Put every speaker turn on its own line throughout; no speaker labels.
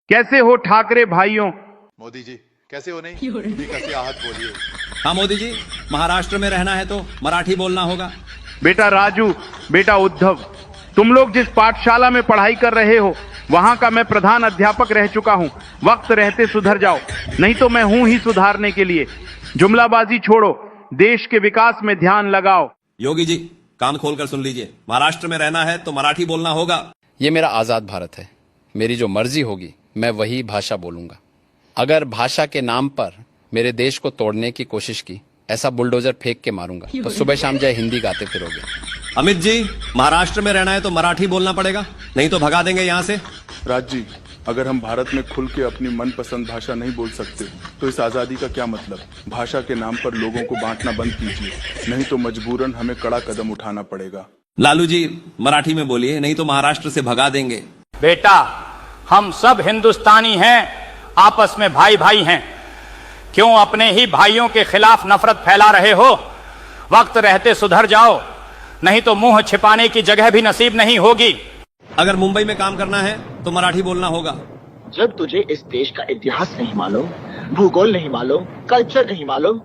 कैसे हो ठाकरे भाइयों?
मोदी जी कैसे हो नहीं भी कसी आहत बोलिए।
हाँ मोदी जी, महाराष्ट्र में रहना है तो मराठी बोलना होगा।
बेटा राजू, बेटा उद्धव, तुम लोग जिस पाठशाला में पढ़ाई कर रहे हो वहां का मैं प्रधान अध्यापक रह चुका हूं। वक्त रहते सुधर जाओ, नहीं तो मैं हूं ही सुधारने के लिए। जुमलाबाजी छोड़ो, देश के विकास में ध्यान लगाओ।
योगी जी कान खोलकर सुन लीजिए, महाराष्ट्र में रहना है तो मराठी बोलना होगा।
ये मेरा आजाद भारत है, मेरी जो मर्जी होगी मैं वही भाषा बोलूंगा। अगर भाषा के नाम पर मेरे देश को तोड़ने की कोशिश की, ऐसा बुलडोजर फेंक के मारूंगा तो सुबह शाम जय हिंदी गाते फिरोगे।
अमित जी, महाराष्ट्र में रहना है तो मराठी बोलना पड़ेगा, नहीं तो भगा देंगे यहाँ से।
राज जी, अगर हम भारत में खुल के अपनी मनपसंद भाषा नहीं बोल सकते तो इस आजादी का क्या मतलब? भाषा के नाम पर लोगों को बांटना बंद कीजिए, नहीं तो मजबूरन हमें कड़ा कदम उठाना पड़ेगा।
लालू जी मराठी में बोलिए, नहीं तो महाराष्ट्र से भगा देंगे।
बेटा, हम सब हिंदुस्तानी हैं, आपस में भाई भाई हैं। क्यों अपने ही भाइयों के खिलाफ नफरत फैला रहे हो? वक्त रहते सुधर जाओ, नहीं तो मुंह छिपाने की जगह भी नसीब नहीं होगी।
अगर मुंबई में काम करना है तो मराठी बोलना होगा।
जब तुझे इस देश का इतिहास नहीं मालूम, भूगोल नहीं मालूम, कल्चर नहीं मालूम,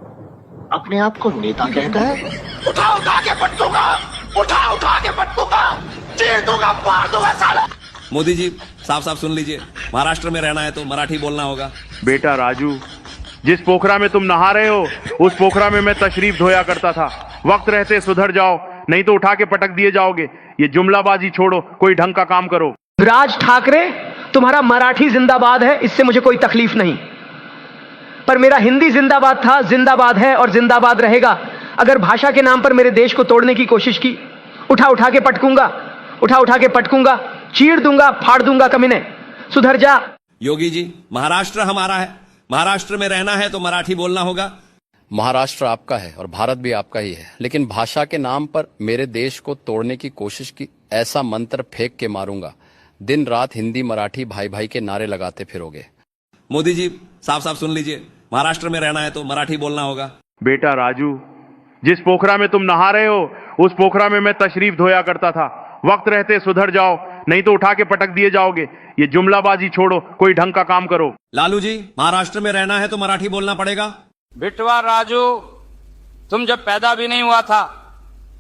अपने आप को नेता कहता है। उठा उठा के पटकूंगा, उठा उठा के पटकूंगा, चीर दूंगा, मार दूंगा साला।
मोदी जी साफ साफ सुन लीजिए, महाराष्ट्र में रहना है तो मराठी बोलना होगा।
बेटा राजू, जिस पोखरा में तुम नहा रहे हो उस पोखरा में मैं तशरीफ धोया करता था। वक्त रहते सुधर जाओ, नहीं तो उठा के पटक दिए जाओगे। ये जुमलाबाजी छोड़ो, कोई ढंग का काम करो।
राज ठाकरे, तुम्हारा मराठी जिंदाबाद है, इससे मुझे कोई तकलीफ नहीं, पर मेरा हिंदी जिंदाबाद था, जिंदाबाद है और जिंदाबाद रहेगा। अगर भाषा के नाम पर मेरे देश को तोड़ने की कोशिश की, उठा उठा के पटकूंगा, उठा उठा के पटकूंगा, चीर दूंगा, फाड़ दूंगा कमीने। सुधर जा।
योगी जी, महाराष्ट्र हमारा है, महाराष्ट्र में रहना है तो मराठी बोलना होगा।
महाराष्ट्र आपका है और भारत भी आपका ही है, लेकिन भाषा के नाम पर मेरे देश को तोड़ने की कोशिश की, ऐसा मंत्र फेंक के मारूंगा। दिन रात हिंदी मराठी भाई भाई के नारे लगाते फिरोगे।
मोदी जी साफ साफ सुन लीजिए, महाराष्ट्र में रहना है तो मराठी बोलना होगा।
बेटा राजू, जिस पोखरा में तुम नहा रहे हो उस पोखरा में मैं तशरीफ धोया करता था। वक्त रहते सुधर जाओ, नहीं तो उठा के पटक दिए जाओगे। ये जुमलाबाजी छोड़ो, कोई ढंग का काम करो।
लालू जी, महाराष्ट्र में रहना है तो मराठी बोलना पड़ेगा।
बिटवा राजू, तुम जब पैदा भी नहीं हुआ था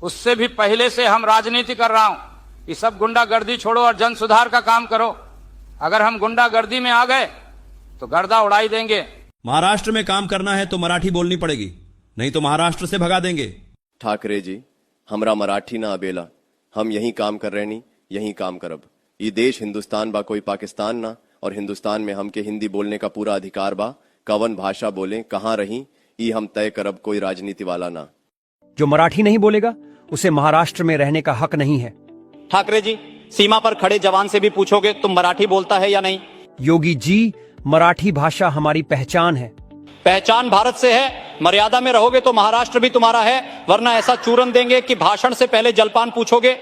उससे भी पहले से हम राजनीति कर रहा हूं। ये सब गुंडागर्दी छोड़ो और जन सुधार का काम करो। अगर हम गुंडागर्दी में आ गए तो गर्दा उड़ाई देंगे।
महाराष्ट्र में काम करना है तो मराठी बोलनी पड़ेगी, नहीं तो महाराष्ट्र से भगा देंगे।
ठाकरे जी, हमरा मराठी ना अबेला, हम यही काम कर रहनी, यही काम करब। ये देश हिंदुस्तान बा, कोई पाकिस्तान ना, और हिंदुस्तान में हमके हिंदी बोलने का पूरा अधिकार बा। कवन भाषा बोलें, कहाँ रही, ये हम तय करब, कोई राजनीति वाला ना।
जो मराठी नहीं बोलेगा उसे महाराष्ट्र में रहने का हक नहीं है।
ठाकरे जी, सीमा पर खड़े जवान से भी पूछोगे तुम मराठी बोलता है या नहीं?
योगी जी, मराठी भाषा हमारी पहचान है।
पहचान भारत से है, मर्यादा में रहोगे तो महाराष्ट्र भी तुम्हारा है, वरना ऐसा चूरन देंगे कि भाषण से पहले जलपान पूछोगे।